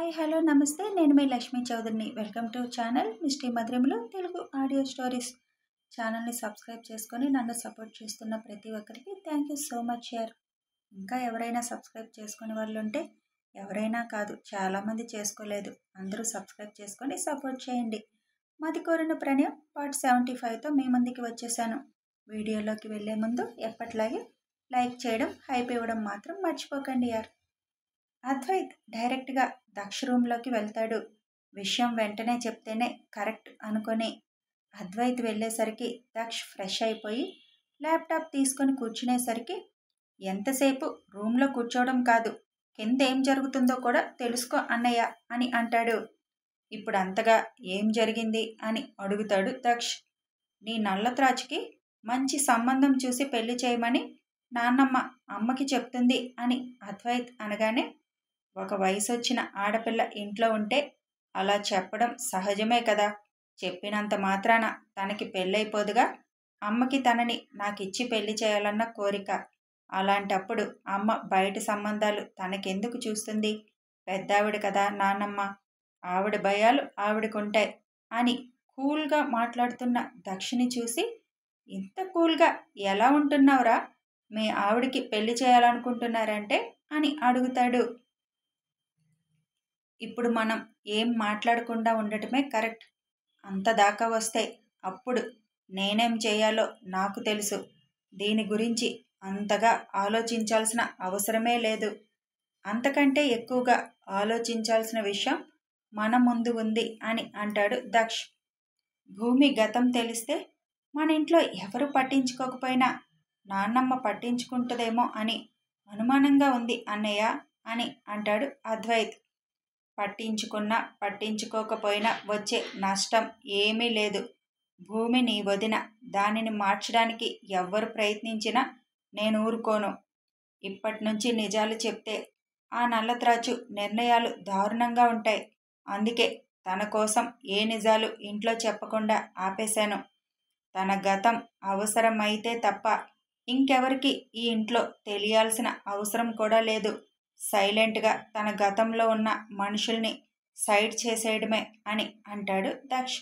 Hi hello నమస్తే నేను మీ లక్ష్మీ చౌదరిని వెల్కమ్ టు ఛానల్ మిస్టీ మధురిమలో తెలుగు ఆడియో స్టోరీస్ ఛానల్ని సబ్స్క్రైబ్ చేసుకొని నన్ను సపోర్ట్ చేస్తున్న ప్రతి ఒక్కరికి థ్యాంక్ యూ సో మచ్ యార్. ఇంకా ఎవరైనా సబ్స్క్రైబ్ చేసుకునే వాళ్ళు ఉంటే ఎవరైనా కాదు చాలామంది చేసుకోలేదు, అందరూ సబ్స్క్రైబ్ చేసుకొని సపోర్ట్ చేయండి. మది కోరిన ప్రణయం పార్ట్ 75తో మీ ముందుకి వచ్చేసాను. వీడియోలోకి వెళ్ళే ముందు ఎప్పట్లాగే లైక్ చేయడం, హైప్ ఇవ్వడం మాత్రం మర్చిపోకండి యార్. అద్వైత్ డైరెక్ట్గా దక్ష రూమ్లోకి వెళ్తాడు. విషయం వెంటనే చెప్తేనే కరెక్ట్ అనుకొని అద్వైత్ వెళ్ళేసరికి దక్ష్ ఫ్రెష్ అయిపోయి ల్యాప్టాప్ తీసుకొని కూర్చునేసరికి ఎంతసేపు రూమ్లో కూర్చోవడం కాదు, కింద ఏం జరుగుతుందో కూడా తెలుసుకో అన్నయ్య అని అంటాడు. ఇప్పుడు అంతగా ఏం జరిగింది అని అడుగుతాడు దక్ష్. నీ నల్లత్రాచుకి మంచి సంబంధం చూసి పెళ్లి చేయమని నాన్నమ్మ అమ్మకి చెప్తుంది అని అద్వైత్ అనగానే, ఒక వయసు వచ్చిన ఆడపిల్ల ఇంట్లో ఉంటే అలా చెప్పడం సహజమే కదా, చెప్పినంత మాత్రాన తనకి పెళ్ళైపోదుగా. అమ్మకి తనని నాకిచ్చి పెళ్లి చేయాలన్న కోరిక, అలాంటప్పుడు అమ్మ బయట సంబంధాలు తనకెందుకు చూస్తుంది? పెద్దావిడ కదా నాన్నమ్మ, ఆవిడ భయాలు ఆవిడకుంటాయి అని కూల్గా మాట్లాడుతున్న దక్షిని చూసి, ఇంత కూల్గా ఎలా ఉంటున్నావురా, మీ ఆవిడికి పెళ్లి చేయాలనుకుంటున్నారంటే అని అడుగుతాడు. ఇప్పుడు మనం ఏం మాట్లాడకుండా ఉండటమే కరెక్ట్. అంతదాకా వస్తే అప్పుడు నేనేం చేయాలో నాకు తెలుసు. దీని గురించి అంతగా ఆలోచించాల్సిన అవసరమే లేదు. అంతకంటే ఎక్కువగా ఆలోచించాల్సిన విషయం మన ముందు ఉంది అని అంటాడు దక్ష్. భూమి గతం తెలిస్తే మన ఇంట్లో ఎవరు పట్టించుకోకపోయినా నాన్నమ్మ పట్టించుకుంటుందేమో అని అనుమానంగా ఉంది అన్నయ్య అని అంటాడు అద్వైత్. పట్టించుకున్నా పట్టించుకోకపోయినా వచ్చే నష్టం ఏమీ లేదు. భూమి నీ వదిన, దానిని మార్చడానికి ఎవ్వరు ప్రయత్నించినా నేను ఊరుకోను. ఇప్పటి నుంచి నిజాలు చెప్తే ఆ నల్లత్రాచు నిర్ణయాలు దారుణంగా ఉంటాయి. అందుకే తన కోసం ఏ నిజాలు ఇంట్లో చెప్పకుండా ఆపేశాను. తన గతం అవసరమైతే తప్ప ఇంకెవరికి ఈ ఇంట్లో తెలియాల్సిన అవసరం కూడా లేదు. సైలెంట్గా తన గతంలో ఉన్న మనుషుల్ని సైడ్ చేసేయడమే అని అంటాడు దక్ష్.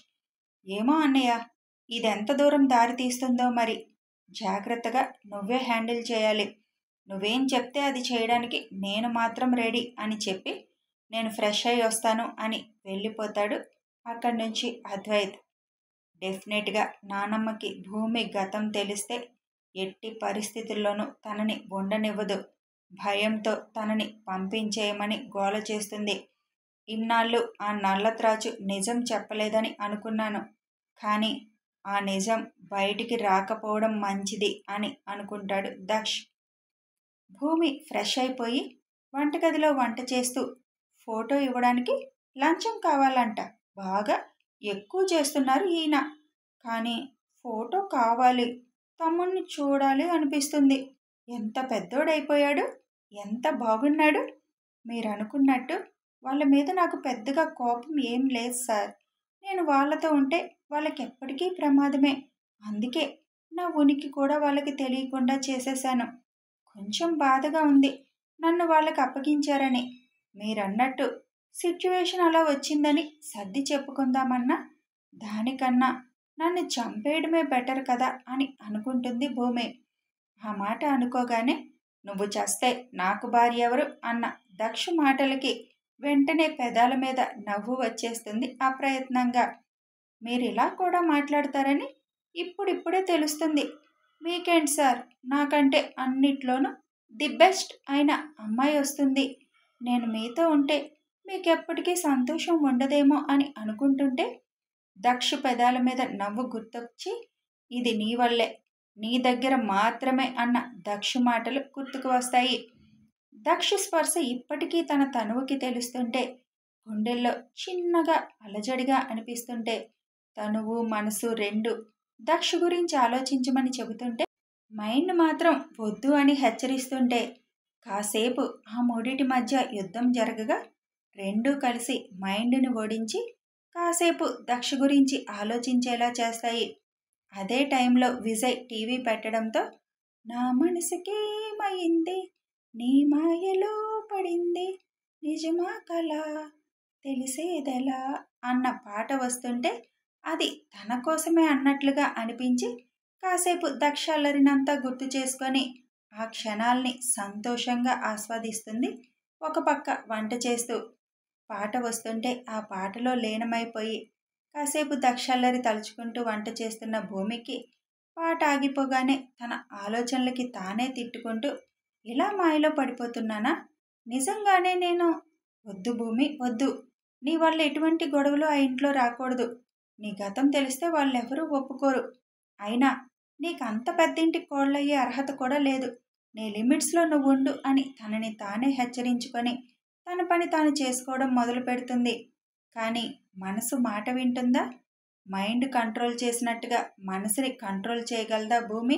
ఏమో అన్నయ్య, ఇదెంత దూరం దారి తీస్తుందో మరి. జాగ్రత్తగా నువ్వే హ్యాండిల్ చేయాలి. నువ్వేం చెప్తే అది చేయడానికి నేను మాత్రం రెడీ అని చెప్పి నేను ఫ్రెష్ అయ్యి వస్తాను అని వెళ్ళిపోతాడు అక్కడి నుంచి అద్వైత్. డెఫినెట్గా నానమ్మకి భూమి గతం తెలిస్తే ఎట్టి పరిస్థితుల్లోనూ తనని ఉండనివ్వదు. భయంతో తనని పంపించేయమని గోల చేస్తుంది. ఇన్నాళ్ళు ఆ నల్లత్రాచు నిజం చెప్పలేదని అనుకున్నాను, కానీ ఆ నిజం బయటికి రాకపోవడం మంచిది అని అనుకుంటాడు దక్ష్. భూమి ఫ్రెష్ అయిపోయి వంటగదిలో వంట చేస్తూ ఫోటో ఇవ్వడానికి లంచం కావాలంట. బాగా ఎక్కువ చేస్తున్నారు ఈయన, కానీ ఫోటో కావాలి, తమ్ముణ్ణి చూడాలి అనిపిస్తుంది. ఎంత పెద్దోడైపోయాడు, ఎంత బాగున్నాడు. మీరు అనుకున్నట్టు వాళ్ళ మీద నాకు పెద్దగా కోపం ఏం లేదు సార్. నేను వాళ్ళతో ఉంటే వాళ్ళకి ఎప్పటికీ ప్రమాదమే. అందుకే నా ఉనికి కూడా వాళ్ళకి తెలియకుండా చేసేశాను. కొంచెం బాధగా ఉంది నన్ను వాళ్ళకి అప్పగించారని. మీరన్నట్టు సిచ్యువేషన్ అలా వచ్చిందని సర్ది చెప్పుకుందామన్నా దానికన్నా నన్ను చంపేయడమే బెటర్ కదా అని అనుకుంటుంది భూమి. ఆ మాట అనుకోగానే, నువ్వు చస్తే నాకు భార్య ఎవరు అన్న దక్ష మాటలకి వెంటనే పెదాల మీద నవ్వు వచ్చేస్తుంది అప్రయత్నంగా. మీరు ఇలా కూడా మాట్లాడతారని ఇప్పుడిప్పుడే తెలుస్తుంది. వీకెండ్ సార్, నాకంటే అన్నిట్లోనూ ది బెస్ట్ అయిన అమ్మాయి వస్తుంది. నేను మీతో ఉంటే మీకెప్పటికీ సంతోషం ఉండదేమో అని అనుకుంటుంటే దక్ష పెదాల మీద నవ్వు గుర్తొచ్చి, ఇది నీ వల్లే, నీ దగ్గర మాత్రమే అన్న దక్ష మాటలు గుర్తుకు వస్తాయి. దక్ష స్పర్శ ఇప్పటికీ తన తనువుకి తెలుస్తుంటే, గుండెల్లో చిన్నగా అలజడిగా అనిపిస్తుంటే, తనువు మనసు రెండు దక్ష గురించి ఆలోచించమని చెబుతుంటే, మైండ్ మాత్రం వద్దు అని హెచ్చరిస్తుంటే, కాసేపు ఆ మూడిటి మధ్య యుద్ధం జరగగా రెండూ కలిసి మైండ్ని ఓడించి కాసేపు దక్ష గురించి ఆలోచించేలా చేస్తాయి. అదే టైంలో విజయ్ టీవీ పెట్టడంతో, నా మనసుకేమైంది, నీ మాయలో పడింది, నిజమా కళ తెలిసేదెలా అన్న పాట వస్తుంటే అది తన కోసమే అన్నట్లుగా అనిపించి కాసేపు దక్ష అల్లరినంతా గుర్తు చేసుకొని ఆ క్షణాల్ని సంతోషంగా ఆస్వాదిస్తుంది. ఒక పక్క వంట చేస్తూ పాట వస్తుంటే ఆ పాటలో లీనమైపోయి కాసేపు దక్ష అల్లరి తలుచుకుంటూ వంట చేస్తున్న భూమికి పాట ఆగిపోగానే తన ఆలోచనలకి తానే తిట్టుకుంటూ ఇలా మాయలో పడిపోతున్నానా? నిజంగానే నేను వద్దు భూమి వద్దు. నీ వల్ల ఎటువంటి గొడవలు ఆ ఇంట్లో రాకూడదు. నీ గతం తెలిస్తే వాళ్ళెవరూ ఒప్పుకోరు. అయినా నీకు అంత పెద్దింటి కోళ్ళయ్యే అర్హత కూడా లేదు. నీ లిమిట్స్లో నువ్వు ఉండు అని తనని తానే హెచ్చరించుకొని తన పని తాను చేసుకోవడం మొదలు పెడుతుంది. కానీ మనసు మాట వింటుందా? మైండ్ కంట్రోల్ చేసినట్టుగా మనసుని కంట్రోల్ చేయగలదా భూమి?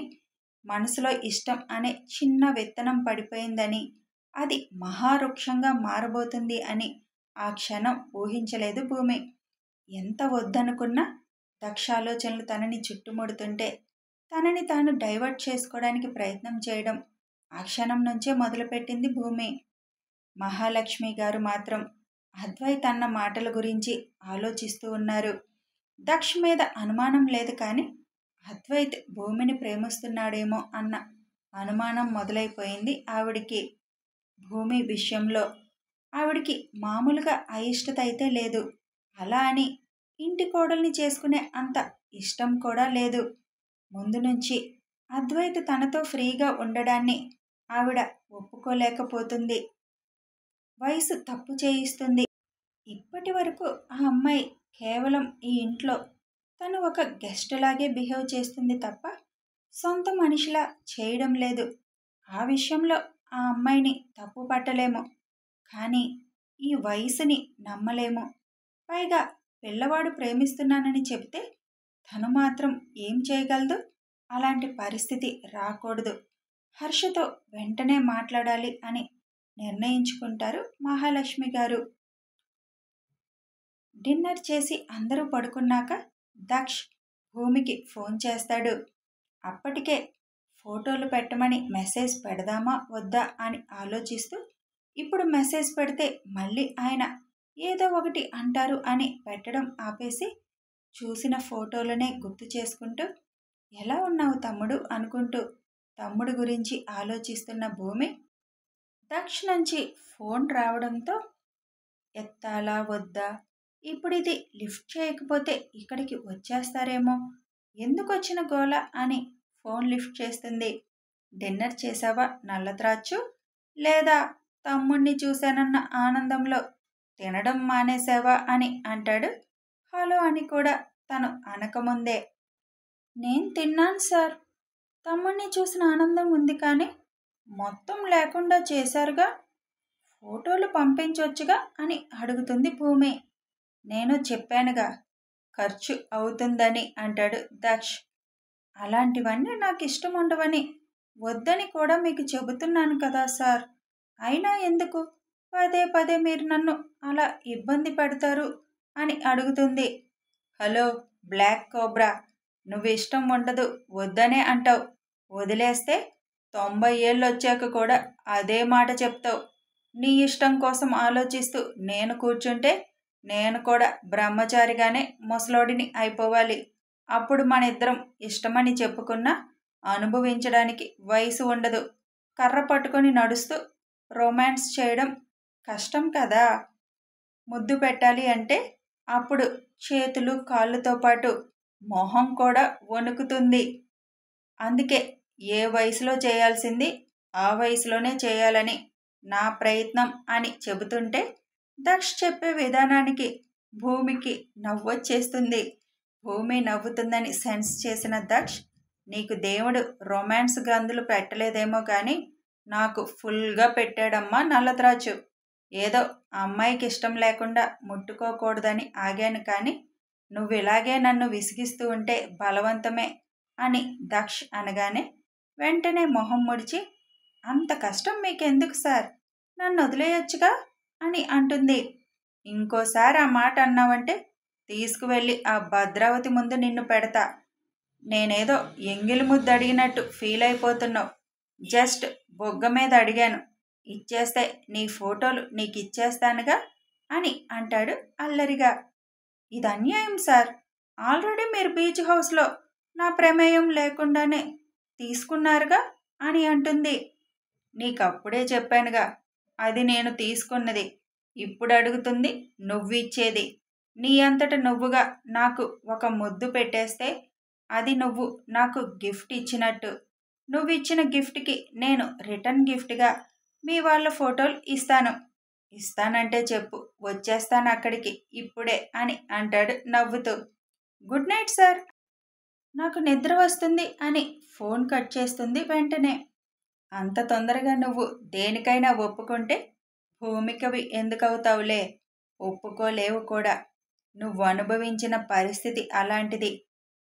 మనసులో ఇష్టం అనే చిన్న విత్తనం పడిపోయిందని, అది మహావృక్షంగా మారబోతుంది అని ఆ క్షణం ఊహించలేదు భూమి. ఎంత వద్దనుకున్నా దక్ష ఆలోచనలు తనని చుట్టుముడుతుంటే తనని తాను డైవర్ట్ చేసుకోవడానికి ప్రయత్నం చేయడం ఆ క్షణం నుంచే మొదలుపెట్టింది భూమి. మహాలక్ష్మి గారు మాత్రం అద్వైత్ అన్న మాటల గురించి ఆలోచిస్తూ ఉన్నారు. దక్ష్ మీద అనుమానం లేదు, కానీ అద్వైత్ భూమిని ప్రేమిస్తున్నాడేమో అన్న అనుమానం మొదలైపోయింది ఆవిడికి. భూమి విషయంలో ఆవిడికి మామూలుగా అయిష్టత అయితే లేదు, అలా అని ఇంటి కోడల్ని చేసుకునే అంత ఇష్టం కూడా లేదు. ముందు నుంచి అద్వైత్ తనతో ఫ్రీగా ఉండడాన్ని ఆవిడ ఒప్పుకోలేకపోతుంది. వయసు తప్పు చేయిస్తుంది. ఇప్పటి వరకు ఆ అమ్మాయి కేవలం ఈ ఇంట్లో తను ఒక గెస్ట్ లాగే బిహేవ్ చేస్తుంది తప్ప సొంత మనిషిలా చేయడం లేదు. ఆ విషయంలో ఆ అమ్మాయిని తప్పు పట్టలేము, కానీ ఈ వయసుని నమ్మలేము. పైగా పిల్లవాడు ప్రేమిస్తున్నానని చెబితే తను మాత్రం ఏం చేయగలదు? అలాంటి పరిస్థితి రాకూడదు. హర్షతో వెంటనే మాట్లాడాలి అని నిర్ణయించుకుంటారు మహాలక్ష్మి గారు. డిన్నర్ చేసి అందరూ పడుకున్నాక దక్ష్ భూమికి ఫోన్ చేస్తాడు. అప్పటికే ఫోటోలు పెట్టమని మెసేజ్ పెడదామా వద్దా అని ఆలోచిస్తూ ఇప్పుడు మెసేజ్ పెడితే మళ్ళీ ఆయన ఏదో ఒకటి అంటారు అని పెట్టడం ఆపేసి చూసిన ఫోటోలనే గుర్తు చేసుకుంటూ ఎలా ఉన్నావు తమ్ముడు అనుకుంటూ తమ్ముడు గురించి ఆలోచిస్తున్న భూమి దక్ష్ నుంచి ఫోన్ రావడంతో ఎత్తాలా వద్దా, ఇప్పుడు ఇది లిఫ్ట్ చేయకపోతే ఇక్కడికి వచ్చేస్తారేమో, ఎందుకు వచ్చిన గోల అని ఫోన్ లిఫ్ట్ చేస్తుంది. డిన్నర్ చేసావా నల్లత్రాచు, లేదా తమ్ముణ్ణి చూశానన్న ఆనందంలో తినడం మానేసావా అని అంటాడు. హలో అని కూడా తను అనకముందే నేను తిన్నాను సార్, తమ్ముణ్ణి చూసిన ఆనందం ఉంది, కానీ మొత్తం లేకుండా చేశారుగా, ఫోటోలు పంపించవచ్చుగా అని అడుగుతుంది భూమి. నేను చెప్పానుగా ఖర్చు అవుతుందని అంటాడు దక్ష్. అలాంటివన్నీ నాకు ఇష్టం ఉండవని వద్దని కూడా మీకు చెబుతున్నాను కదా సార్, అయినా ఎందుకు పదే పదే మీరు నన్ను అలా ఇబ్బంది పెడతారు అని అడుగుతుంది. హలో బ్లాక్ కోబ్రా, నువ్వు ఇష్టం ఉండదు వద్దనే అంటావు, వదిలేస్తే 90 ఏళ్ళు వచ్చాక కూడా అదే మాట చెప్తావు. నీ ఇష్టం కోసం ఆలోచిస్తూ నేను కూర్చుంటే నేను కూడా బ్రహ్మచారిగానే ముసలోడిని అయిపోవాలి. అప్పుడు మన ఇద్దరం ఇష్టమని చెప్పుకున్నా అనుభవించడానికి వయసు ఉండదు. కర్ర పట్టుకొని నడుస్తూ రొమాన్స్ చేయడం కష్టం కదా. ముద్దు పెట్టాలి అంటే అప్పుడు చేతులు కాళ్ళతో పాటు మొహం కూడా వణుకుతుంది. అందుకే ఏ వయసులో చేయాల్సింది ఆ వయసులోనే చేయాలని నా ప్రయత్నం అని చెబుతుంటే దక్ష్ చెప్పే విధానానికి భూమికి నవ్వొచ్చేస్తుంది. భూమి నవ్వుతుందని సెన్స్ చేసిన దక్ష్, నీకు దేవుడు రొమాన్స్ గందులు పెట్టలేదేమో కానీ నాకు ఫుల్గా పెట్టాడమ్మా నల్లత్రాచు. ఏదో అమ్మాయికి ఇష్టం లేకుండా ముట్టుకోకూడదని ఆగాను, కానీ నువ్వు ఇలాగే నన్ను విసిగిస్తూ ఉంటే బలవంతమే అని దక్ష్ అనగానే వెంటనే మొహం ముడిచి అంత కష్టం మీకెందుకు సార్, నన్ను వదిలేయొచ్చుగా అని అంటుంది. ఇంకోసారి ఆ మాట అన్నావంటే తీసుకువెళ్ళి ఆ భద్రావతి ముందు నిన్ను పెడతా. నేనేదో ఎంగిలి ముద్దు అడిగినట్టు ఫీల్ అయిపోతున్నావు. జస్ట్ బొగ్గ మీద అడిగాను, ఇచ్చేస్తే నీ ఫోటోలు నీకు ఇచ్చేస్తానుగా అని అంటాడు అల్లరిగా. ఇది అన్యాయం సార్. ఆల్రెడీ మీరు బీచ్ హౌస్లో నా ప్రమేయం లేకుండానే తీసుకున్నారుగా అని అంటుంది. నీకప్పుడే చెప్పానుగా, అది నేను తీసుకున్నది. ఇప్పుడు అడుగుతుంది నువ్విచ్చేది. నీ అంతట నువ్వుగా నాకు ఒక ముద్దు పెట్టేస్తే అది నువ్వు నాకు గిఫ్ట్ ఇచ్చినట్టు. నువ్విచ్చిన గిఫ్ట్కి నేను రిటర్న్ గిఫ్ట్గా మీ వాళ్ళ ఫోటోలు ఇస్తాను. ఇస్తానంటే చెప్పు, వచ్చేస్తాను అక్కడికి ఇప్పుడే అని అంటాడు నవ్వుతూ. గుడ్ నైట్ సార్, నాకు నిద్ర వస్తుంది అని ఫోన్ కట్ చేస్తుంది వెంటనే. అంత తొందరగా నువ్వు దేనికైనా ఒప్పుకుంటే భూమికవి ఎందుకవుతావులే, ఒప్పుకోలేవు కూడా. నువ్వు అనుభవించిన పరిస్థితి అలాంటిది.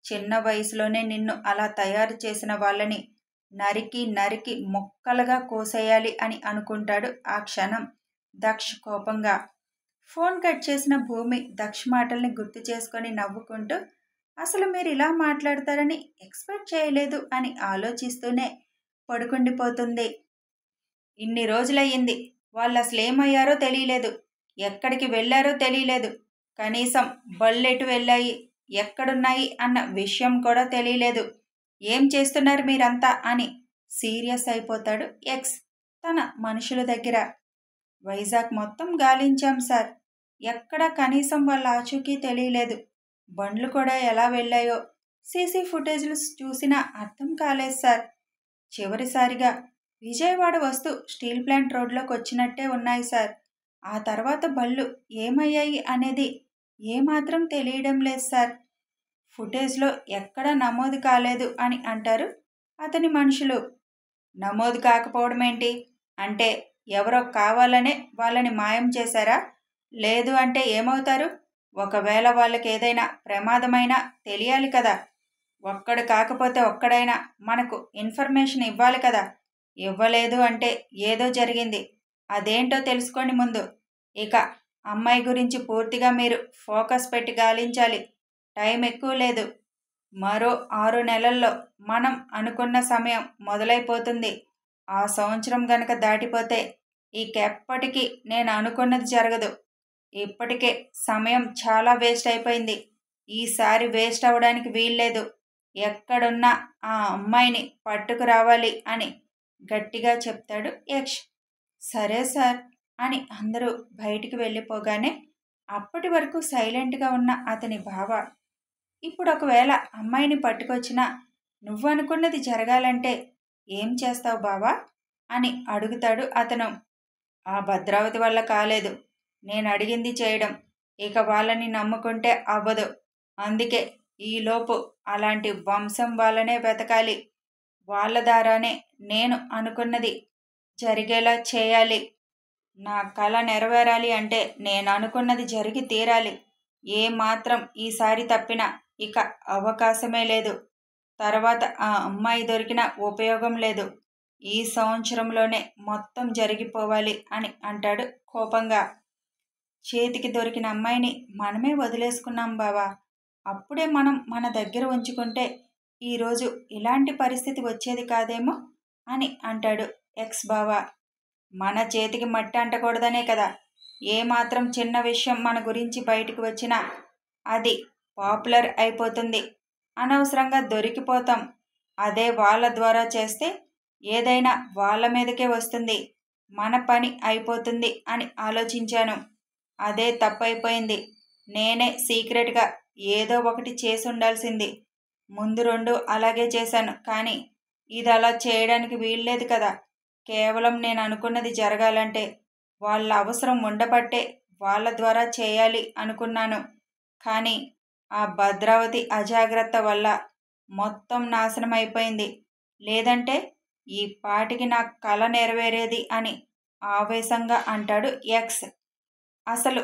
చిన్న వయసులోనే నిన్ను అలా తయారు చేసిన వాళ్ళని నరికి నరికి ముక్కలుగా కోసేయాలి అని అనుకుంటాడు ఆ క్షణం దక్ష్ కోపంగా. ఫోన్ కట్ చేసిన భూమి దక్ష్ మాటల్ని గుర్తు చేసుకొని నవ్వుకుంటూ, అసలు మీరు ఇలా మాట్లాడతారని ఎక్స్పెక్ట్ చేయలేదు అని ఆలోచిస్తూనే పడుకుండిపోతుంది. ఇన్ని రోజులయ్యింది, వాళ్ళు అసలేమయ్యారో తెలియలేదు, ఎక్కడికి వెళ్ళారో తెలియలేదు, కనీసం బళ్ళెటు వెళ్ళాయి, ఎక్కడున్నాయి అన్న విషయం కూడా తెలియలేదు. ఏం చేస్తున్నారు మీరంతా అని సీరియస్ అయిపోతాడు ఎక్స్ తన మనుషుల దగ్గర. వైజాగ్ మొత్తం గాలించాం సార్, ఎక్కడా కనీసం వాళ్ళ ఆచూకీ తెలియలేదు. బండ్లు కూడా ఎలా వెళ్ళాయో సీసీ ఫుటేజ్లు చూసినా అర్థం కాలేదు సార్. చివరిసారిగా విజయవాడ వస్తూ స్టీల్ ప్లాంట్ రోడ్లోకి వచ్చినట్టే ఉన్నాయి సార్. ఆ తర్వాత బళ్ళు ఏమయ్యాయి అనేది ఏమాత్రం తెలియడం లేదు సార్. ఫుటేజ్లో ఎక్కడా నమోదు కాలేదు అని అంటారు అతని మనుషులు. నమోదు కాకపోవడం ఏంటి? అంటే ఎవరో కావాలనే వాళ్ళని మాయం చేశారా? లేదు అంటే ఏమవుతారు? ఒకవేళ వాళ్ళకి ఏదైనా ప్రమాదమైనా తెలియాలి కదా. ఒక్కడు కాకపోతే ఒక్కడైనా మనకు ఇన్ఫర్మేషన్ ఇవ్వాలి కదా. ఇవ్వలేదు అంటే ఏదో జరిగింది, అదేంటో తెలుసుకోండి ముందు. ఇక అమ్మాయి గురించి పూర్తిగా మీరు ఫోకస్ పెట్టి గాలించాలి. టైం ఎక్కువ లేదు. మరో 6 నెలల్లో మనం అనుకున్న సమయం మొదలైపోతుంది. ఆ సంవత్సరం గనక దాటిపోతే ఇకెప్పటికీ నేను అనుకున్నది జరగదు. ఇప్పటికే సమయం చాలా వేస్ట్ అయిపోయింది. ఈసారి వేస్ట్ అవడానికి వీల్లేదు. ఎక్కడున్నా ఆ అమ్మాయిని పట్టుకురావాలి అని గట్టిగా చెప్తాడు యక్ష్. సరే సార్ అని అందరూ బయటికి వెళ్ళిపోగానే అప్పటి వరకు సైలెంట్గా ఉన్న అతని బావ, ఇప్పుడు ఒకవేళ అమ్మాయిని పట్టుకొచ్చినా నువ్వు అనుకున్నది జరగాలంటే ఏం చేస్తావు బావా అని అడుగుతాడు అతను. ఆ భద్రావతి వల్ల కాలేదు నేను అడిగింది చేయడం. ఇక వాళ్ళని నమ్ముకుంటే అవ్వదు. అందుకే ఈలోపు అలాంటి వంశం వాళ్ళనే వెతకాలి. వాళ్ళ ద్వారానే నేను అనుకున్నది జరిగేలా చేయాలి. నా కల నెరవేరాలి అంటే నేను అనుకున్నది జరిగి తీరాలి. ఏమాత్రం ఈసారి తప్పినా ఇక అవకాశమే లేదు. తర్వాత ఆ అమ్మాయి దొరికిన ఉపయోగం లేదు. ఈ సంవత్సరంలోనే మొత్తం జరిగిపోవాలి అని అంటాడు కోపంగా. చేతికి దొరికిన అమ్మాయిని మనమే వదిలేసుకున్నాం బావా. అప్పుడే మనం మన దగ్గర ఉంచుకుంటే ఈరోజు ఇలాంటి పరిస్థితి వచ్చేది కాదేమో అని అంటాడు ఎక్స్ బావా. మన చేతికి మట్టి అంటకూడదనే కదా ఏమాత్రం చిన్న విషయం మన గురించి బయటికి వచ్చినా అది పాపులర్ అయిపోతుంది. అనవసరంగా దొరికిపోతాం. అదే వాళ్ళ ద్వారా చేస్తే ఏదైనా వాళ్ళ మీదకే వస్తుంది. మన పని అయిపోతుంది అని ఆలోచించాను. అదే తప్పైపోయింది. నేనే సీక్రెట్గా ఏదో ఒకటి చేసి ఉండాల్సింది. ముందు 2 అలాగే చేశాను, కానీ ఇది అలా చేయడానికి వీల్లేదు కదా. కేవలం నేను అనుకున్నది జరగాలంటే వాళ్ళ అవసరం ఉండబట్టే వాళ్ళ ద్వారా చేయాలి అనుకున్నాను. కానీ ఆ భద్రావతి అజాగ్రత్త వల్ల మొత్తం నాశనం అయిపోయింది. లేదంటే ఈ పాటికి నా కల నెరవేరేది అని ఆవేశంగా అంటాడు ఎక్స్. అసలు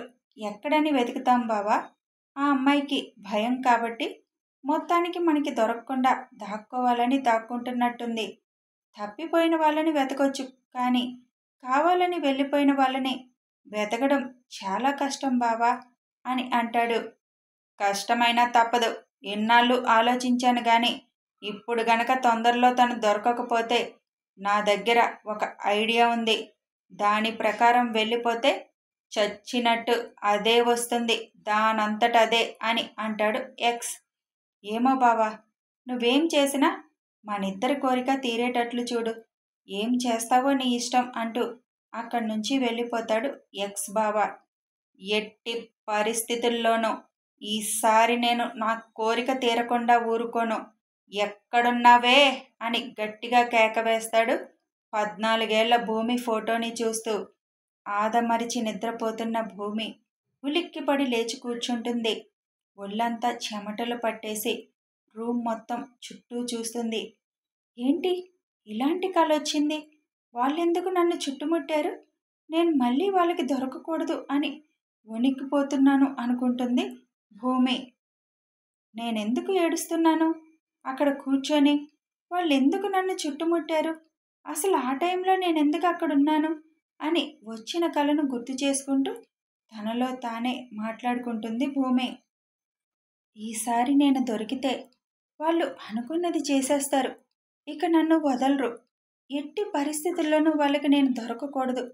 ఎక్కడని వెతుకుతాం బావా? ఆ అమ్మాయికి భయం కాబట్టి మొత్తానికి మనకి దొరకకుండా దాక్కోవాలని దాక్కుంటున్నట్టుంది. తప్పిపోయిన వాళ్ళని వెతకొచ్చు, కానీ కావాలని వెళ్ళిపోయిన వాళ్ళని వెతకడం చాలా కష్టం బావా అని అంటాడు. కష్టమైనా తప్పదు. ఎన్నాళ్ళు ఆలోచించాను కానీ ఇప్పుడు గనక తొందరలో తను దొరకకపోతే నా దగ్గర ఒక ఐడియా ఉంది. దాని ప్రకారం వెళ్ళిపోతే చచ్చినట్టు అదే వస్తుంది దానంతట అదే అని అంటాడు ఎక్స్. ఏమో బావా, నువ్వేం చేసినా మనిద్దరి కోరిక తీరేటట్లు చూడు, ఏం చేస్తావో నీ ఇష్టం అంటూ అక్కడి నుంచి వెళ్ళిపోతాడు ఎక్స్ బావా. ఎట్టి పరిస్థితుల్లోనూ ఈసారి నేను నా కోరిక తీరకుండా ఊరుకోను, ఎక్కడున్నావే అని గట్టిగా కేక వేస్తాడు 14 ఏళ్ల భూమి ఫోటోని చూస్తూ. ఆదమరిచి నిద్రపోతున్న భూమి ఉలిక్కిపడి లేచి కూర్చుంటుంది. ఒళ్ళంతా చెమటలు పట్టేసి రూమ్ మొత్తం చుట్టూ చూస్తుంది. ఏంటి ఇలాంటి కల వచ్చింది? వాళ్ళెందుకు నన్ను చుట్టుముట్టారు? నేను మళ్ళీ వాళ్ళకి దొరకకూడదు అని వణికిపోతున్నాను అనుకుంటుంది భూమి. నేనెందుకు ఏడుస్తున్నాను అక్కడ కూర్చొని? వాళ్ళెందుకు నన్ను చుట్టుముట్టారు? అసలు ఆ టైంలో నేనెందుకు అక్కడున్నాను అని వచ్చిన కలను గుర్తు చేసుకుంటూ తనలో తానే మాట్లాడుకుంటుంది భూమి. ఈసారి నేను దొరికితే వాళ్ళు అనుకున్నది చేసేస్తారు, ఇక నన్ను వదలరు. ఎట్టి పరిస్థితుల్లోనూ వాళ్ళకి నేను దొరకకూడదు,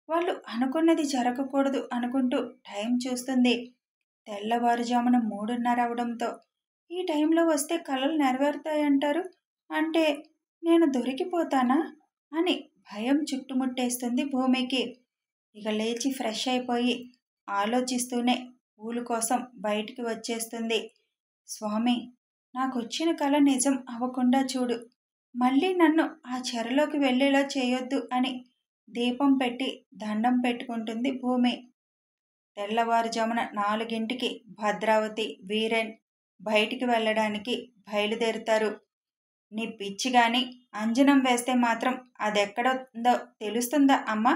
వాళ్ళు అనుకున్నది జరగకూడదు అనుకుంటూ టైం చూస్తుంది. తెల్లవారుజామున 3:30 అవడంతో ఈ టైంలో వస్తే కలలు నెరవేరుతాయంటారు, అంటే నేను దొరికిపోతానా అని భయం చుట్టుముట్టేస్తుంది భూమికి. ఇక లేచి ఫ్రెష్ అయిపోయి ఆలోచిస్తూనే పూలు కోసం బయటికి వచ్చేస్తుంది. స్వామి, నాకొచ్చిన కల నిజం అవ్వకుండా చూడు, మళ్ళీ నన్ను ఆ చెరలోకి వెళ్ళేలా చేయొద్దు అని దీపం పెట్టి దండం పెట్టుకుంటుంది భూమి. తెల్లవారుజామున 4ంటికి భద్రావతి, వీరేన్ బయటికి వెళ్ళడానికి బయలుదేరుతారు. నీ పిచ్చి గాని అంజనం వేస్తే మాత్రం అదెక్కడుందో తెలుస్తుందా అమ్మా?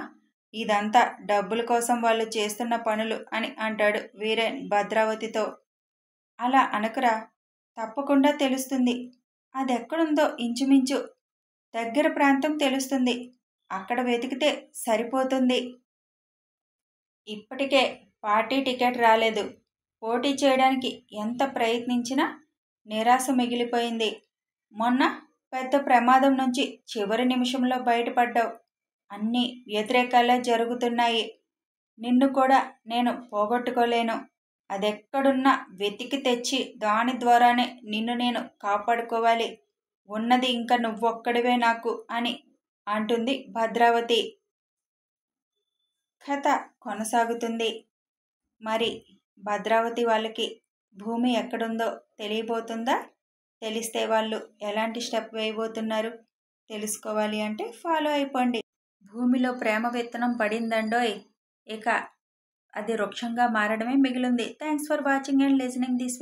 ఇదంతా డబ్బుల కోసం వాళ్ళు చేస్తున్న పనులు అని అంటాడు వీరేన్ భద్రావతితో. అలా అనకురా, తప్పకుండా తెలుస్తుంది. అదెక్కడుందో ఇంచుమించు దగ్గర ప్రాంతం తెలుస్తుంది, అక్కడ వెతికితే సరిపోతుంది. ఇప్పటికే పార్టీ టికెట్ రాలేదు, పోటీ చేయడానికి ఎంత ప్రయత్నించినా నిరాశ మిగిలిపోయింది. మొన్న పెద్ద ప్రమాదం నుంచి చివరి నిమిషంలో బయటపడ్డావు, అన్నీ వ్యతిరేకాలే జరుగుతున్నాయి. నిన్ను కూడా నేను పోగొట్టుకోలేను, అదెక్కడున్నా వెతికి తెచ్చి దాని ద్వారానే నిన్ను నేను కాపాడుకోవాలి, ఉన్నది ఇంకా నువ్వొక్కడివే నాకు అని అంటుంది భద్రావతి. కథ కొనసాగుతుంది. మరి భద్రావతి వాళ్ళకి భూమి ఎక్కడుందో తెలియబోతుందా? తెలిస్తే వాళ్ళు ఎలాంటి స్టెప్ వేయబోతున్నారు తెలుసుకోవాలి అంటే ఫాలో అయిపోండి. భూమిలో ప్రేమ విత్తనం పడిందండోయ్, ఇక అది వృక్షంగా మారడమే మిగిలింది. Thanks for watching and listening this video.